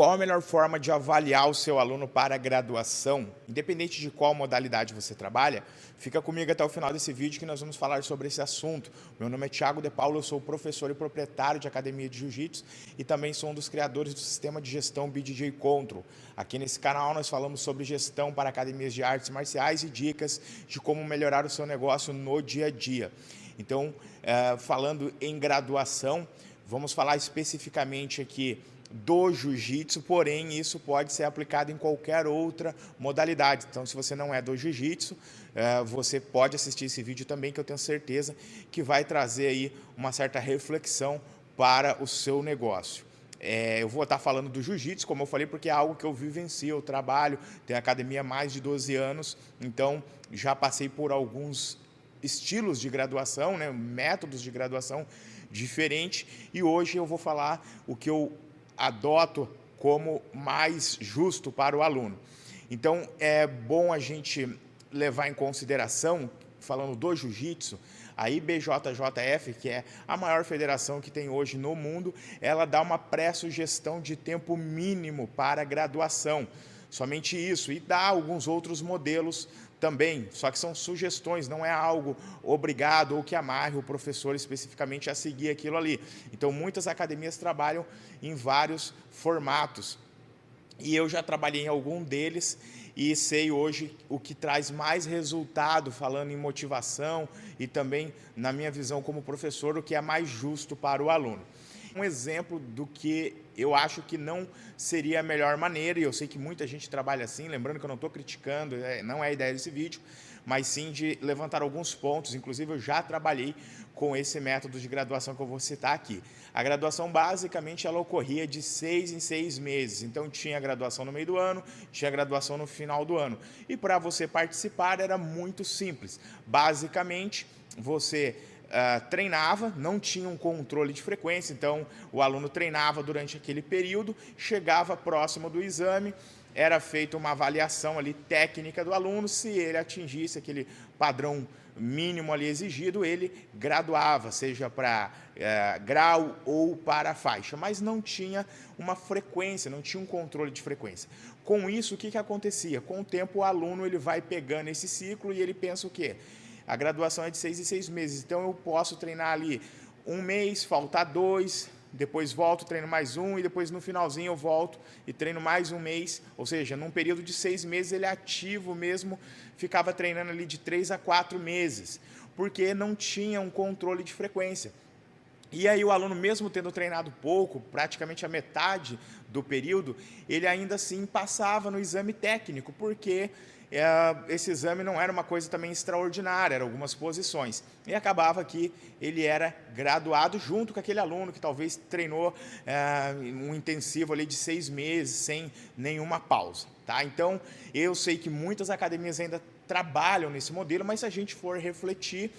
Qual a melhor forma de avaliar o seu aluno para a graduação? Independente de qual modalidade você trabalha, fica comigo até o final desse vídeo que nós vamos falar sobre esse assunto. Meu nome é Thiago De Paulo, eu sou professor e proprietário de academia de jiu-jitsu e também sou um dos criadores do sistema de gestão BJJ Control. Aqui nesse canal nós falamos sobre gestão para academias de artes marciais e dicas de como melhorar o seu negócio no dia a dia. Então, falando em graduação, vamos falar especificamente aqui do jiu-jitsu, porém isso pode ser aplicado em qualquer outra modalidade. Então, se você não é do jiu-jitsu, você pode assistir esse vídeo também, que eu tenho certeza que vai trazer aí uma certa reflexão para o seu negócio. Eu vou estar falando do jiu-jitsu, como eu falei, porque é algo que eu vivencio, eu trabalho, tenho academia há mais de 12 anos, então já passei por alguns estilos de graduação, né, métodos de graduação diferentes, e hoje eu vou falar o que eu adoto como mais justo para o aluno. Então, é bom a gente levar em consideração, falando do jiu-jitsu, a IBJJF, que é a maior federação que tem hoje no mundo, ela dá uma pré-sugestão de tempo mínimo para graduação. Somente isso, e dá alguns outros modelos também, só que são sugestões, não é algo obrigado ou que amarre o professor especificamente a seguir aquilo ali. Então, muitas academias trabalham em vários formatos, e eu já trabalhei em algum deles e sei hoje o que traz mais resultado, falando em motivação e também, na minha visão como professor, o que é mais justo para o aluno. Um exemplo do que eu acho que não seria a melhor maneira, e eu sei que muita gente trabalha assim, lembrando que eu não estou criticando, não é a ideia desse vídeo, mas sim de levantar alguns pontos. Inclusive, eu já trabalhei com esse método de graduação que eu vou citar aqui. A graduação, basicamente, ela ocorria de 6 em 6 meses. Então, tinha graduação no meio do ano, tinha graduação no final do ano. E para você participar, era muito simples. Basicamente, você treinava, não tinha um controle de frequência, então o aluno treinava durante aquele período, chegava próximo do exame, era feita uma avaliação ali técnica do aluno, se ele atingisse aquele padrão mínimo ali exigido, ele graduava, seja para grau ou para faixa, mas não tinha uma frequência, não tinha um controle de frequência. Com isso, o que acontecia? Com o tempo, o aluno ele vai pegando esse ciclo e ele pensa o quê? A graduação é de 6 em 6 meses, então eu posso treinar ali um mês, faltar 2, depois volto, treino mais um, e depois no finalzinho eu volto e treino mais um mês, ou seja, num período de 6 meses ele é ativo mesmo, ficava treinando ali de 3 a 4 meses, porque não tinha um controle de frequência. E aí o aluno, mesmo tendo treinado pouco, praticamente a metade do período, ele ainda assim passava no exame técnico, porque esse exame não era uma coisa também extraordinária, eram algumas posições. E acabava que ele era graduado junto com aquele aluno que talvez treinou um intensivo ali de 6 meses, sem nenhuma pausa. Tá? Então, eu sei que muitas academias ainda trabalham nesse modelo, mas se a gente for refletir,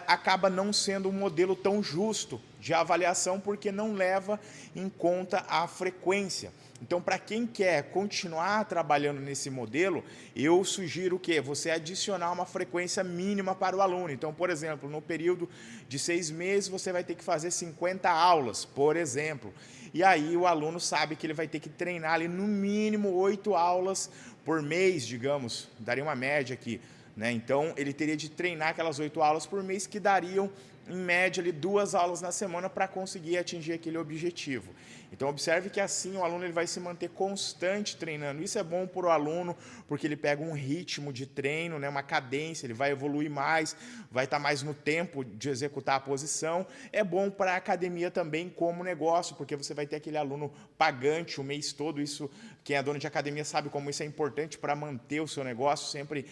acaba não sendo um modelo tão justo de avaliação, porque não leva em conta a frequência. Então, para quem quer continuar trabalhando nesse modelo, eu sugiro que você adicionar uma frequência mínima para o aluno. Então, por exemplo, no período de 6 meses, você vai ter que fazer 50 aulas, por exemplo. E aí o aluno sabe que ele vai ter que treinar ali no mínimo 8 aulas por mês, digamos, daria uma média aqui. Então, ele teria de treinar aquelas 8 aulas por mês, que dariam, em média, ali, 2 aulas na semana para conseguir atingir aquele objetivo. Então, observe que assim o aluno ele vai se manter constante treinando. Isso é bom para o aluno, porque ele pega um ritmo de treino, uma cadência, ele vai evoluir mais, vai estar mais no tempo de executar a posição. É bom para a academia também como negócio, porque você vai ter aquele aluno pagante o mês todo. Isso, quem é dono de academia sabe como isso é importante para manter o seu negócio sempre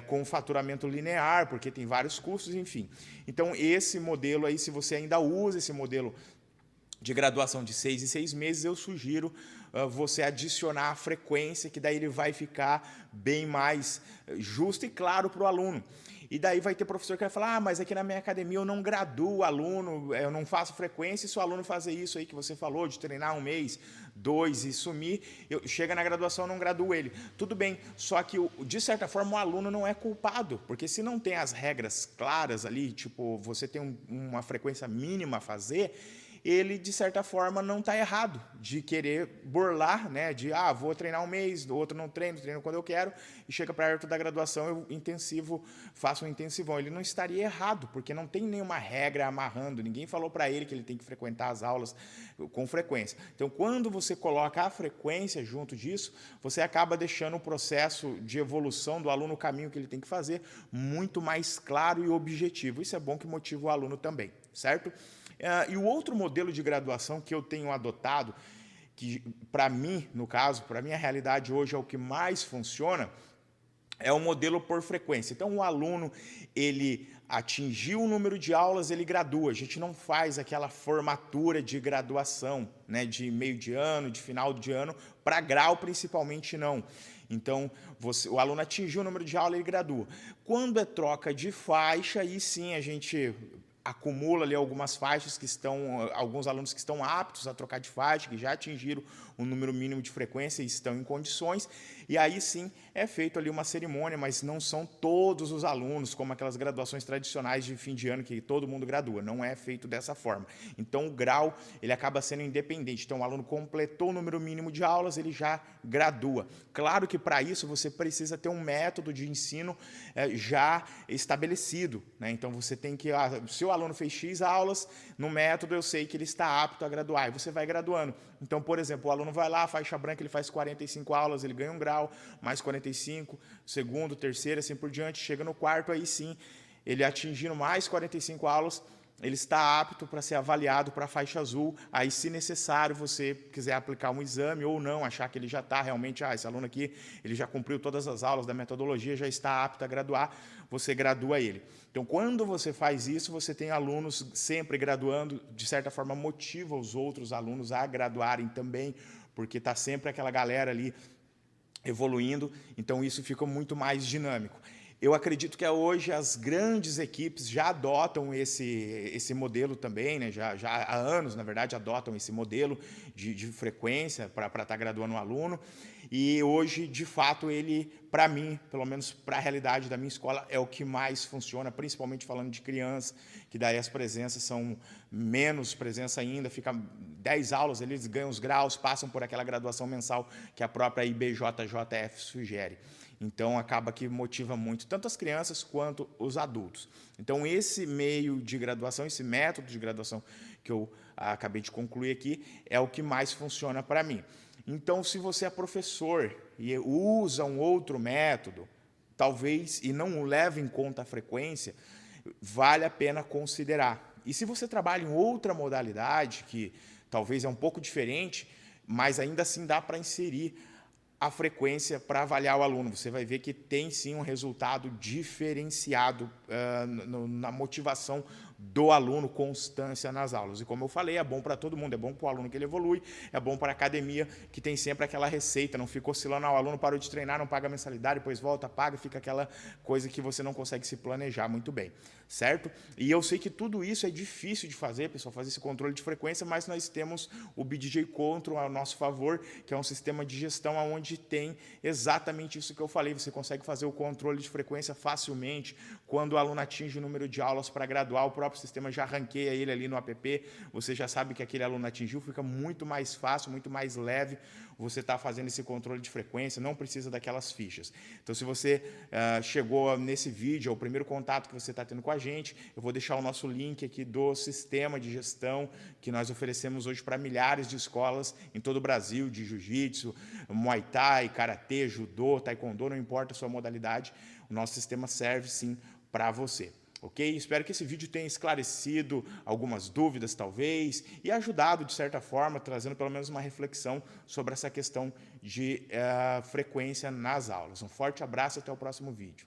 com faturamento linear, porque tem vários custos, enfim. Então, esse modelo aí, se você ainda usa esse modelo de graduação de 6 em 6 meses, eu sugiro você adicionar a frequência, que daí ele vai ficar bem mais justo e claro para o aluno. E daí vai ter professor que vai falar, mas aqui na minha academia eu não graduo o aluno, eu não faço frequência, e se o aluno fazer isso aí que você falou, de treinar um mês, 2 e sumir, chega na graduação eu não graduo ele. Tudo bem, só que de certa forma o aluno não é culpado, porque se não tem as regras claras ali, tipo, você tem uma frequência mínima a fazer, ele, de certa forma, não está errado de querer burlar, né? De, vou treinar um mês, do outro não treino, treino quando eu quero, e chega perto da graduação, eu faço um intensivão. Ele não estaria errado, porque não tem nenhuma regra amarrando, ninguém falou para ele que ele tem que frequentar as aulas com frequência. Então, quando você coloca a frequência junto disso, você acaba deixando o processo de evolução do aluno, o caminho que ele tem que fazer, muito mais claro e objetivo. Isso é bom que motiva o aluno também, certo? E o outro modelo de graduação que eu tenho adotado, que para mim, no caso, para a minha realidade hoje é o que mais funciona, é o modelo por frequência. Então, o aluno, ele atingiu o número de aulas, ele gradua. A gente não faz aquela formatura de graduação, né, de meio de ano, de final de ano, para grau principalmente não. Então, o aluno atingiu o número de aulas, ele gradua. Quando é troca de faixa, aí sim a gente acumula ali algumas faixas alguns alunos que estão aptos a trocar de faixa, que já atingiram o número mínimo de frequência e estão em condições, e aí sim é feito ali uma cerimônia, mas não são todos os alunos, como aquelas graduações tradicionais de fim de ano, que todo mundo gradua, não é feito dessa forma. Então o grau, ele acaba sendo independente, então o aluno completou o número mínimo de aulas, ele já gradua. Claro que para isso você precisa ter um método de ensino já estabelecido, né? Então você tem que, se o aluno fez X aulas, no método eu sei que ele está apto a graduar, e você vai graduando. Então, por exemplo, o aluno vai lá, faixa branca, ele faz 45 aulas, ele ganha um grau, mais 45, segundo, terceiro, assim por diante, chega no quarto, aí sim, ele atingindo mais 45 aulas, ele está apto para ser avaliado para a faixa azul. Aí, se necessário, você quiser aplicar um exame ou não, achar que ele já está realmente, esse aluno aqui, ele já cumpriu todas as aulas da metodologia, já está apto a graduar, você gradua ele. Então, quando você faz isso, você tem alunos sempre graduando, de certa forma, motiva os outros alunos a graduarem também, porque está sempre aquela galera ali evoluindo, então isso fica muito mais dinâmico. Eu acredito que hoje as grandes equipes já adotam esse modelo também, né? Já há anos, na verdade, adotam esse modelo de frequência para estar graduando um aluno. E hoje, de fato, ele, para mim, pelo menos para a realidade da minha escola, é o que mais funciona, principalmente falando de criança, que daí as presenças são menos presença ainda, fica 10 aulas, eles ganham os graus, passam por aquela graduação mensal que a própria IBJJF sugere. Então, acaba que motiva muito, tanto as crianças quanto os adultos. Então, esse meio de graduação, esse método de graduação que eu acabei de concluir aqui, é o que mais funciona para mim. Então, se você é professor e usa um outro método, talvez, e não leva em conta a frequência, vale a pena considerar. E se você trabalha em outra modalidade, que talvez é um pouco diferente, mas ainda assim dá para inserir a frequência para avaliar o aluno. Você vai ver que tem sim um resultado diferenciado na motivação do aluno, constância nas aulas. E como eu falei, é bom para todo mundo, é bom para o aluno que ele evolui, é bom para a academia, que tem sempre aquela receita, não fica oscilando, o aluno parou de treinar, não paga mensalidade, depois volta, paga, fica aquela coisa que você não consegue se planejar muito bem, certo? E eu sei que tudo isso é difícil de fazer, pessoal, fazer esse controle de frequência, mas nós temos o BDJ Control a nosso favor, que é um sistema de gestão onde tem exatamente isso que eu falei, você consegue fazer o controle de frequência facilmente, quando o aluno atinge o número de aulas para graduar, o próprio sistema já ranqueia ele ali no app, você já sabe que aquele aluno atingiu, fica muito mais fácil, muito mais leve você está fazendo esse controle de frequência, não precisa daquelas fichas. Então, se você chegou nesse vídeo, é o primeiro contato que você está tendo com a gente, eu vou deixar o nosso link aqui do sistema de gestão que nós oferecemos hoje para milhares de escolas em todo o Brasil, de jiu-jitsu, muay thai, karatê, judô, taekwondo, não importa a sua modalidade, o nosso sistema serve sim para você. Ok? Espero que esse vídeo tenha esclarecido algumas dúvidas, talvez, e ajudado, de certa forma, trazendo pelo menos uma reflexão sobre essa questão de frequência nas aulas. Um forte abraço e até o próximo vídeo.